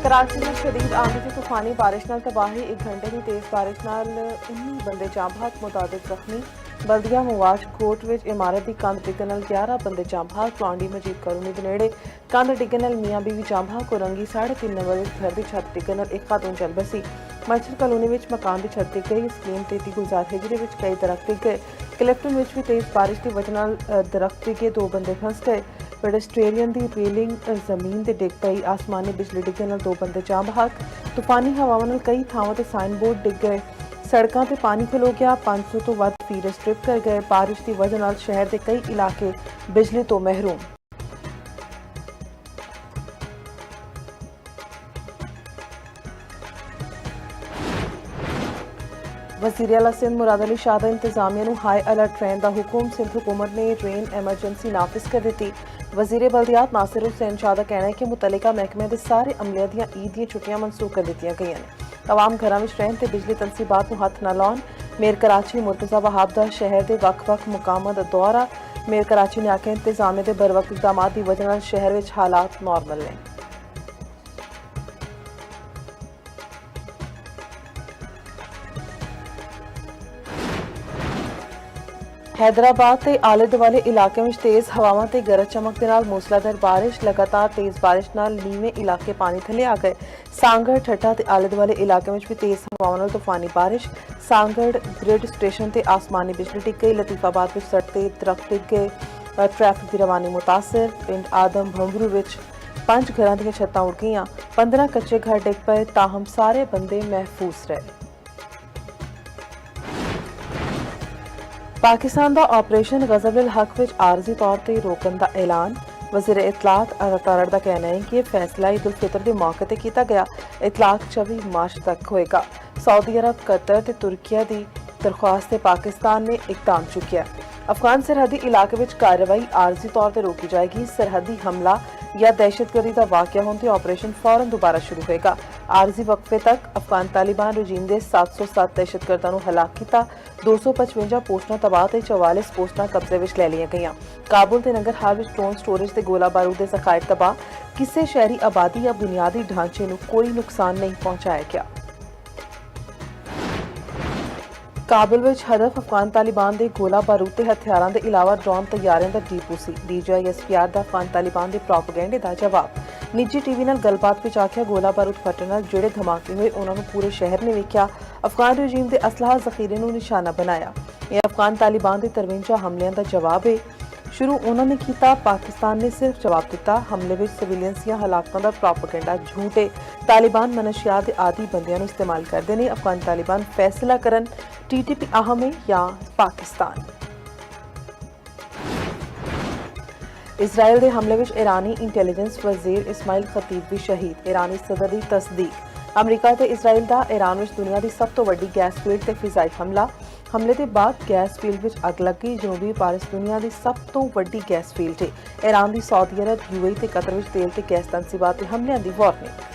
कराची में शदीद आंधी की तूफानी बारिश नाल तबाही, 1 घंटे की तेज बारिश नाल 19 बंदे जाम बहक, मुतादिद जख्मी। बल्दिया मुवाश कोट विच इमारत की कंध डिग्गन नाल 11 बंदे जाम बहक। प्लांडी मजीद कॉलोनी दे नेड़े कंध डिग्गन नाल मियां बीवी जाम बहक। रंगी 3.5 नंबर घर की छत डिग्गन नाल एक खातून चल बसी। मच्छर कॉलोनी विच मकान की छत डिग गई। स्कीम 33 गुलजार हिजरे विच कई दरख्त डिग गए। क्लिफ्टन विच भी तेज बारिश की वजह नाल दरख्त डिगे, 2 बंदे फंस गए। पेडेस्ट्रेलियन की रेलिंग जमीन ते डिग पई। आसमानी बिजली डिग्गन नाल 2 बंदे जाम बहक। तूफानी हवावां नाल कई थावां ते साइन बोर्ड डिग गए। सड़कों ते पानी खलो गया। 500 तो वध फीडर स्ट्रिप कर गए। बारिश की वजह नाल शहर के कई इलाके बिजली तो महरूम। वज़ीर आला सिंध मुराद अली शाह दा इंतजामिया नूं हाई अलर्ट रहने का हुक्म। सिंध हुकूमत ने रेन एमरजेंसी नाफिज कर दी। वज़ीर बल्दियात नासिर हुसैन शाह का कहना है कि मुतलका महकमे के सारे अमले दियां ईद दी छुट्टियां मनसूख कर दित्तियां गईयां ने। आवाम घरां विच रहन ते बिजली तनसीबात नूं हत्थ न लाउण। मेयर कराची मुर्तज़ा वहाब दा शहर के वक्-वक् मुकामां दा दौरा। मेयर कराची ने आखेआ इंतजामिया दे बरवक्त इकदामात की वजह नाल शहर विच हालात नॉर्मल ने। हैदराबाद के आले दुआले इलाकों में तेज हवावां ते गरज चमक दे नाल मूसलाधार बारिश। लगातार तेज बारिश नाल नीवें इलाके पानी थले आ गए। सांगड़ ठट्ठा ते आले दुआले इलाकों में भी तेज हवावां नाल तूफानी बारिश। सांगड़ ग्रिड स्टेशन ते आसमानी बिजली डिग गई। लतीफाबाद में सड़क ते दरख्त डिग गए। ट्रैफिक की रवानी मुतासर। पिंड आदम भंबरू विच 5 घरां दियां छत्तां उड़ गईयां। 15 कच्चे घर डिग पए, ताहम सारे बंदे महफूज रहे। पाकिस्तान का ऑपरेशन गज़ब हक विच आरजी तौर पर रोकन का ऐलान। वज़ीर इतलाक तारड़ का कहना है कि यह फैसला ईद उल फितर के मौके पर किया गया। इतलाक 24 मार्च तक होएगा। सऊदी अरब, कतर ते तुर्किया की दरख्वास्त पाकिस्तान ने इकदाम चुकिया। अफगान सरहदी इलाके में कार्रवाई आरजी तौर पर रोकी जाएगी। सरहदी हमला या दहशतगर्दी का वाक़या होने ऑपरेशन फौरन दोबारा शुरू होएगा। आरजी वक्फे तक अफगान तालिबान रजीम के 707 दहशतगर्दां नूं हलाक किया। 255 पोस्टां तबाह ते 44 पोस्टां कब्जे विच लै लियां गईयां। काबुल ते नंगरहार विच ड्रोन स्टोरेज ते गोला बारूद के ज़खायर तबाह। किसी शहरी आबादी या बुनियादी ढांचे नूं कोई नुकसान नहीं पहुंचाया गया। काबुल विच हदफ अफगान तालिबान के गोला बारूद ते हथियारां दे इलावा ड्रोन तैयारियां दा डिपो सी। DGISPR दा अफगान तालिबान के प्रोपेगेंडे का जवाब। निजी टीवी नाल गलबात विच आखिया गोला बारूद फटण नाल जेड़े धमाके हुए उन्हां नूं पूरे शहर ने वेख्या। अफगान रजीम के असलाह जखीरे नूं निशाना बनाया। यह अफगान तालिबान के 53 हमलियां का जवाब है। शुरू उन्होंने किया, पाकिस्तान ने सिर्फ जवाब दिता। हमले में सिविलियंस या हलाकतों का प्रोपेगेंडा झूठ है। तालिबान मनशियात के आदि बंदियां इस्तेमाल करते हैं। अफगान तालिबान फैसला करन TTP अहम है या पाकिस्तान। इसराइल के हमले में ईरानी इंटैलीजेंस वजीर इस्माइल खतीब भी शहीद। ईरानी सदर की तस्दीक। अमरीका ते इसराइल का ईरान में दुनिया की सब तो वड्डी गैस फील्ड ते फिजाई हमले के बाद गैस फील्ड में अग लग गई। जनूबी पारिस दुनिया की सब तो वड्डी गैस फील्ड है। ईरान की सऊदी अरब, UAE ते कतर में तेल ते गैस तनसीबात ते हमलियां की वार्निंग।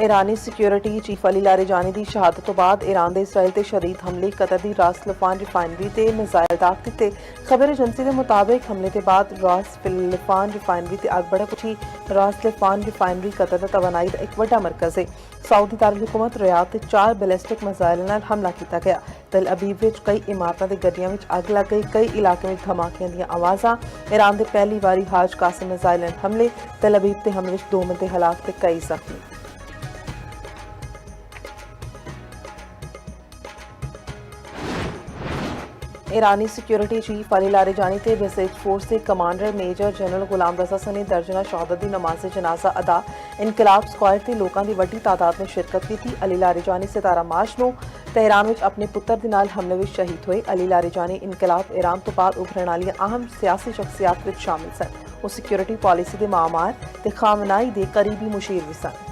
ईरानी सिक्योरिटी चीफ अली लारिजानी की शहादत तो बाद ईरान के इसराइल ते शदीद हमले। कतर की रास लफान रिफाइनरी ते मिसाइल दाग दिते। खबर एजेंसी के मुताबिक हमले के बाद रास लफान रिफाइनरी ते अग भड़क उठी। रास लफान रिफाइनरी कतर का तवानाई का एक बड़ा मरकज है। सऊदी दारुल रियाद ते 4 बैलिस्टिक मिसाइलों नाल हमला किया गया। तल अबीब विच कई इमारतों के गड्डियों में अग लग गई। कई इलाकों में धमाकियां दी आवाज़ां। ईरान के पहली बारी हाज कासिम मिसाइल हमले। तल अबीब ते हमले 2 बंदे हलाक ते कई जख्मी। ईरानी सिक्योरिटी चीफ अली लारिजानी ते बेसेज फोर्स के कमांडर मेजर जनरल गुलाम रजा सने दर्जना शहादत दी नमाज़ जनाजा अदा। इनकलाब स्क्वायर ते लोगों की वड्डी तादाद ने शिरकत की थी। अली लारिजानी 17 मार्च को तेहरान में अपने पुत्र के नाल हमले में शहीद हुए। अली लारिजानी इनकलाब ईरान तो बाद उभरन वाली अहम सियासी शख्सियात में शामिल सन। वो सिक्योरिटी पॉलिसी के मामार ते खामनाई के करीबी मुशीर भी सन।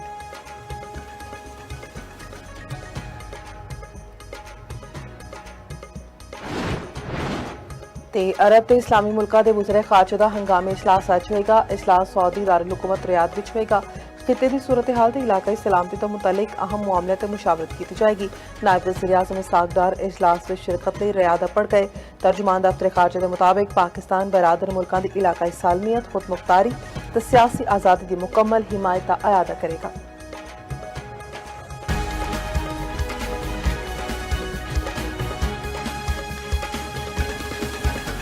ते अरब ते इस्लामी मुल्कां दे बुजरे खाचे दा हंगामी इजलास अज होएगा। इजलास सऊदी दारुल हुकूमत रियाद विच होएगा। खिते की सूरत हाल से इलाकाई सलामती तो मुतलिक अहम मामलों पर मुशावरत की जाएगी। नायब वज़ीर आज़म सागदार इजलास में शिरकत लई रियादा पड़ गए। तर्जुमान दफ्तर खारजा के मुताबिक पाकिस्तान बरादर मुल्कां दी इलाकाई सालमियत खुद मुख्तारी ते सियासी आज़ादी की मुकम्मल हिमायत दा अयादा करेगा।